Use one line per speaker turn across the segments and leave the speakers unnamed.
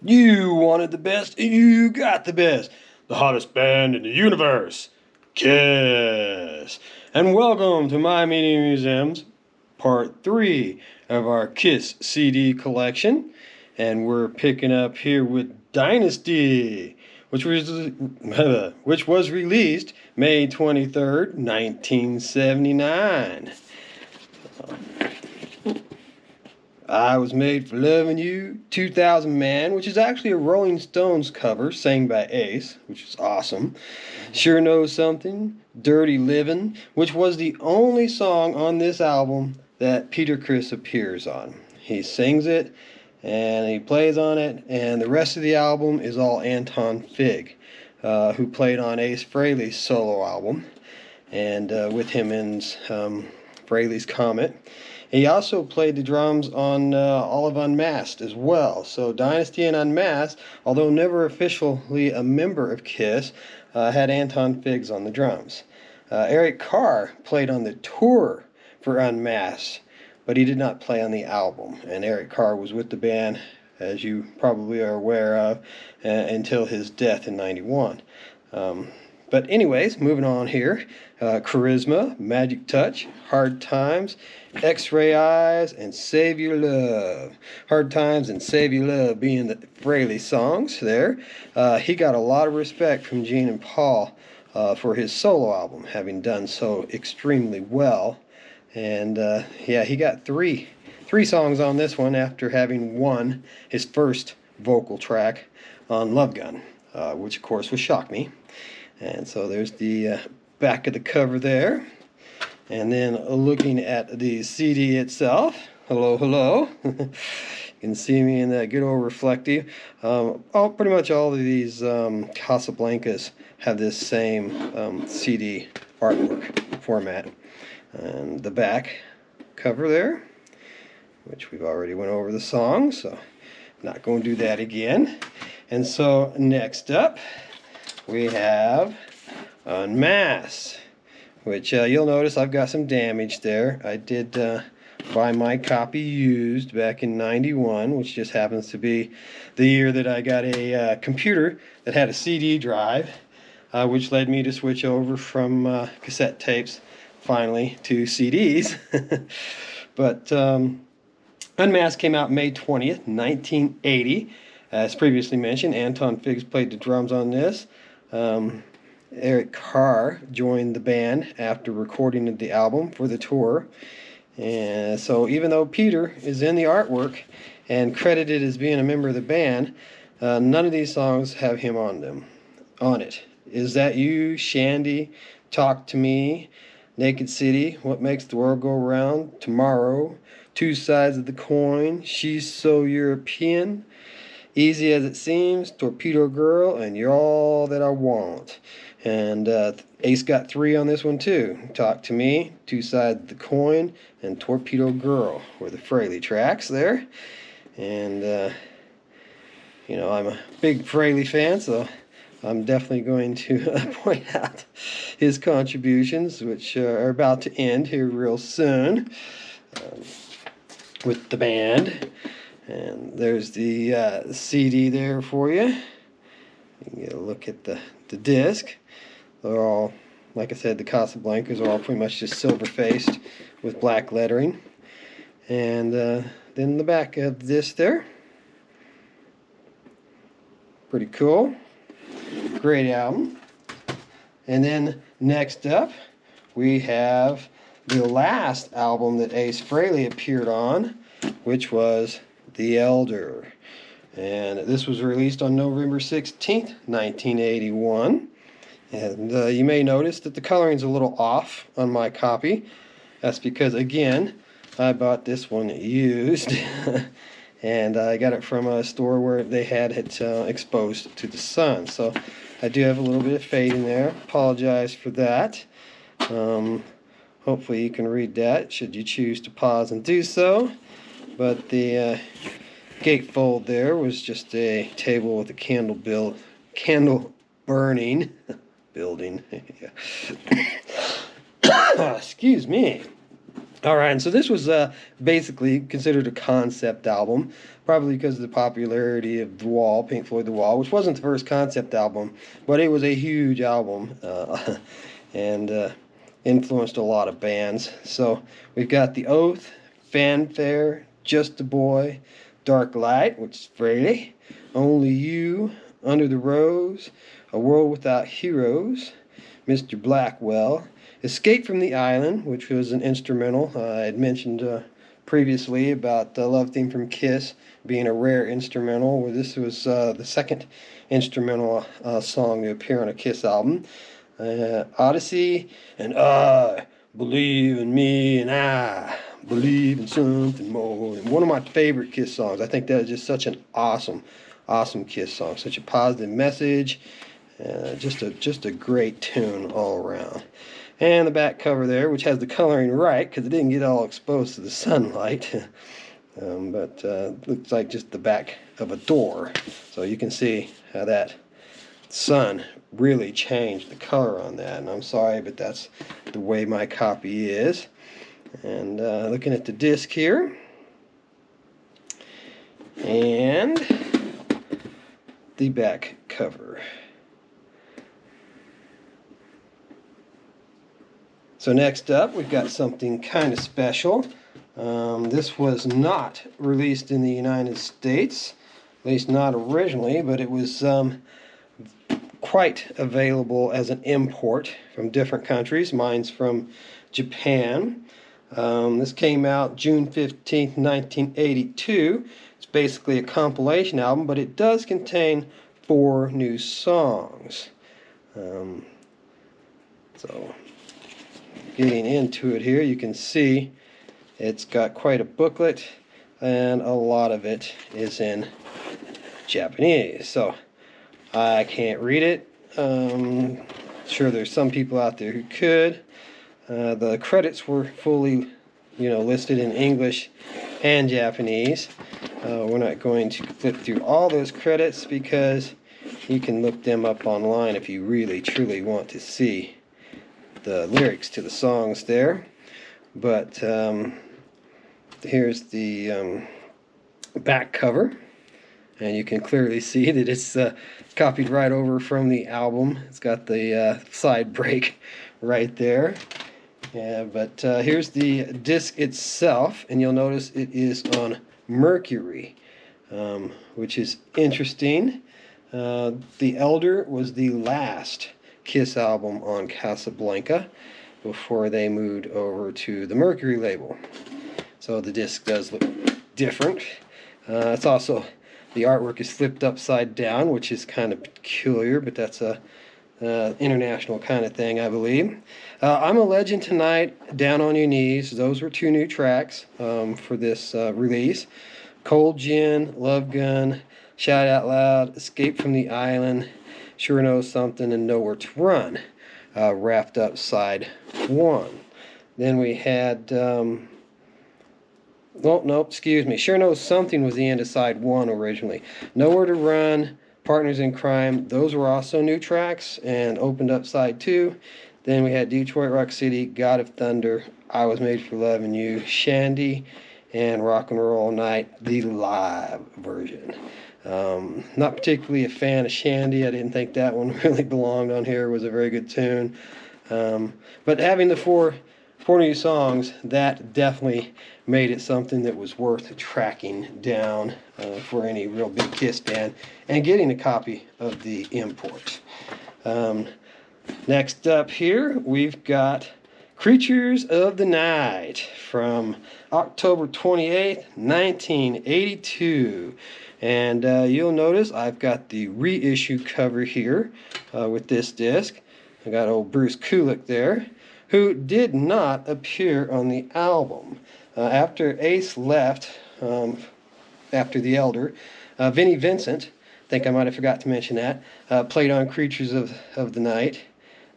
You wanted the best, you got the best. The hottest band in the universe, Kiss. And welcome to My Media Museums, part 3 of our Kiss CD collection. And we're picking up here with Dynasty, which was released May 23rd, 1979. I Was Made for Loving You, 2000 Man, which is actually a Rolling Stones cover sang by Ace, which is awesome. Sure Knows Something, Dirty Livin', which was the only song on this album that Peter Criss appears on. He sings it and he plays on it, and the rest of the album is all Anton Fig, who played on Ace Frehley's solo album, and with him in Frehley's Comet. He also played the drums on all of Unmasked as well. So Dynasty and Unmasked, although never officially a member of Kiss, had Anton Figs on the drums. Eric Carr played on the tour for Unmasked, but he did not play on the album. And Eric Carr was with the band, as you probably are aware of, until his death in '91. But anyways, moving on here. Charisma, Magic Touch, Hard Times, X-Ray Eyes, and Save Your Love. Hard Times and Save Your Love being the Frehley songs there. He got a lot of respect from Gene and Paul for his solo album, having done so extremely well. And yeah, he got three songs on this one after having won his first vocal track on Love Gun, which of course was Shock Me. And so there's the back of the cover there. And then looking at the CD itself, hello. You can see me in that good old reflective. Pretty much all of these Casablancas have this same CD artwork format. And the back cover there, which we've already went over the song, so I'm not going to do that again. And so next up, we have Unmasked, which you'll notice I've got some damage there. I did buy my copy used back in '91, which just happens to be the year that I got a computer that had a CD drive, which led me to switch over from cassette tapes finally to CDs. But Unmasked came out May 20th, 1980. As previously mentioned, Anton Figs played the drums on this. Eric Carr joined the band after recording the album for the tour. And so even though Peter is in the artwork and credited as being a member of the band, none of these songs have him on it. Is That You, Shandy, Talk to Me, Naked City, What Makes the World Go Round, Tomorrow, Two Sides of the Coin, She's So European, Easy As It Seems, Torpedo Girl, and You're All That I Want. And Ace got 3 on this one too. Talk to Me, Two Sides of the Coin, and Torpedo Girl were the Frehley tracks there. And, you know, I'm a big Frehley fan, so I'm definitely going to point out his contributions, which are about to end here real soon with the band. And there's the CD there for you. You can get a look at the disc. They're all, like I said, the Casablancas are all pretty much just silver-faced with black lettering. And then the back of this there. Pretty cool. Great album. And then next up, we have the last album that Ace Frehley appeared on, which was The Elder. And this was released on November 16th, 1981. And you may notice that the coloring's a little off on my copy. That's because, again, I bought this one used. And I got it from a store where they had it exposed to the sun. So I do have a little bit of fade in there. Apologize for that. Hopefully you can read that, should you choose to pause and do so. But the gatefold there was just a table with a candle burning building. Excuse me. All right, and so this was basically considered a concept album, probably because of the popularity of The Wall, Pink Floyd The Wall, which wasn't the first concept album, but it was a huge album and influenced a lot of bands. So we've got The Oath, Fanfare, Just a Boy, Dark Light, which is Freddie, Only You, Under the Rose, A World Without Heroes, Mr. Blackwell, Escape from the Island, which was an instrumental. I had mentioned previously about the Love Theme from Kiss being a rare instrumental. Well, this was the second instrumental song to appear on a Kiss album. Odyssey, and I believe in me, and I believe in something more. And one of my favorite Kiss songs. I think that is just such an awesome Kiss song. Such a positive message. Just a great tune all around. And the back cover there, which has the coloring right because it didn't get all exposed to the sunlight. But looks like just the back of a door. So you can see how that sun really changed the color on that. And I'm sorry, but that's the way my copy is. And looking at the disc here. And the back cover. So next up, we've got something kind of special. This was not released in the United States, at least not originally, but it was quite available as an import from different countries. Mine's from Japan. This came out June 15th, 1982. It's basically a compilation album, but it does contain 4 new songs. So getting into it here, you can see it's got quite a booklet, and a lot of it is in Japanese. So I can't read it. Sure, there's some people out there who could. The credits were fully, listed in English and Japanese. We're not going to flip through all those credits because you can look them up online if you really, truly want to see the lyrics to the songs there. But here's the back cover, and you can clearly see that it's copied right over from the album. It's got the side break right there. Yeah, but here's the disc itself, and you'll notice it is on Mercury, which is interesting. The Elder was the last Kiss album on Casablanca before they moved over to the Mercury label. So the disc does look different. It's also, the artwork is flipped upside down, which is kind of peculiar, but that's a international kind of thing, I believe. I'm a Legend Tonight, Down on Your Knees. Those were 2 new tracks for this release. Cold Gin, Love Gun, Shout Out Loud, Escape from the Island, Sure Knows Something, and Nowhere to Run, wrapped up side 1. Then we had, Sure Knows Something was the end of side 1 originally. Nowhere to Run, Partners in Crime, those were also new tracks and opened up side 2. Then we had Detroit Rock City, God of Thunder, I Was Made for Loving You, Shandy, and Rock and Roll All Night, the live version. Not particularly a fan of Shandy. I didn't think that one really belonged on here. It was a very good tune. But having the four new songs, that definitely made it something that was worth tracking down for any real big Kiss fan and getting a copy of the import. Next up here, we've got Creatures of the Night from October 28th, 1982. And you'll notice I've got the reissue cover here with this disc. I got old Bruce Kulick there, who did not appear on the album. After Ace left, after The Elder, Vinnie Vincent, I think I might have forgot to mention that, played on Creatures of the Night.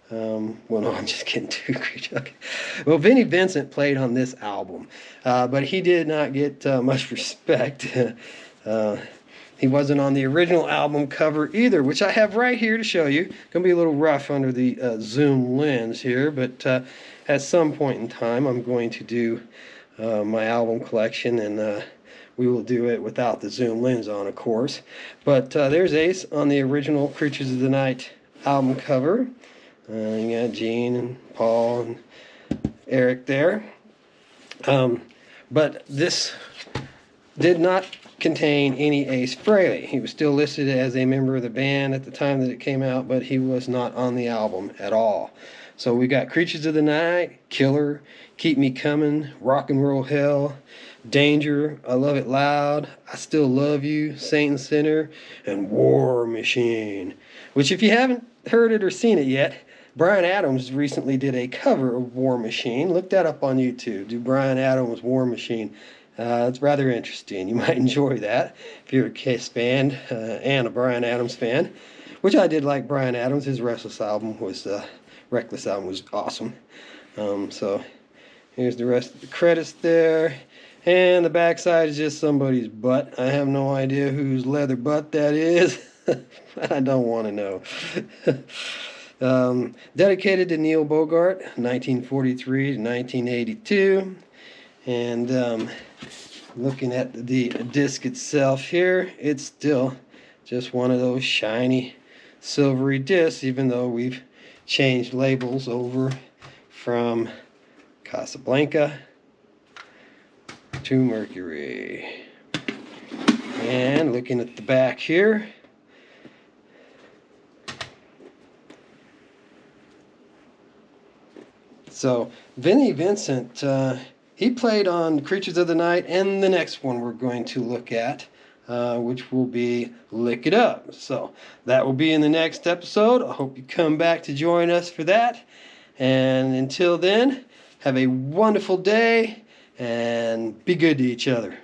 Well, no, I'm just kidding too. Okay. Well, Vinnie Vincent played on this album, but he did not get much respect. He wasn't on the original album cover either, which I have right here to show you. Going to be a little rough under the zoom lens here, but at some point in time I'm going to do my album collection, and we will do it without the zoom lens on, of course. But there's Ace on the original Creatures of the Night album cover. You got Gene and Paul and Eric there. But this did not contain any Ace Frehley. He was still listed as a member of the band at the time that it came out, but he was not on the album at all. So we got Creatures of the Night, Killer, Keep Me Coming, Rock and Roll Hell, Danger, I Love It Loud, I Still Love You, Saint and Sinner, and War Machine. Which, if you haven't heard it or seen it yet, Bryan Adams recently did a cover of War Machine. Look that up on YouTube. Do Bryan Adams War Machine. It's rather interesting. You might enjoy that if you're a Kiss fan and a Bryan Adams fan, which I did like Bryan Adams. His Reckless album was awesome. So here's the rest of the credits there. And the backside is just somebody's butt. I have no idea whose leather butt that is. I don't want to know. Dedicated to Neil Bogart, 1943 to 1982. And looking at the disc itself here, it's still just one of those shiny silvery discs, even though we've changed labels over from Casablanca to Mercury. And looking at the back here, so Vinnie Vincent, he played on Creatures of the Night and the next one we're going to look at, which will be Lick It Up. So that will be in the next episode. I hope you come back to join us for that. And until then, have a wonderful day and be good to each other.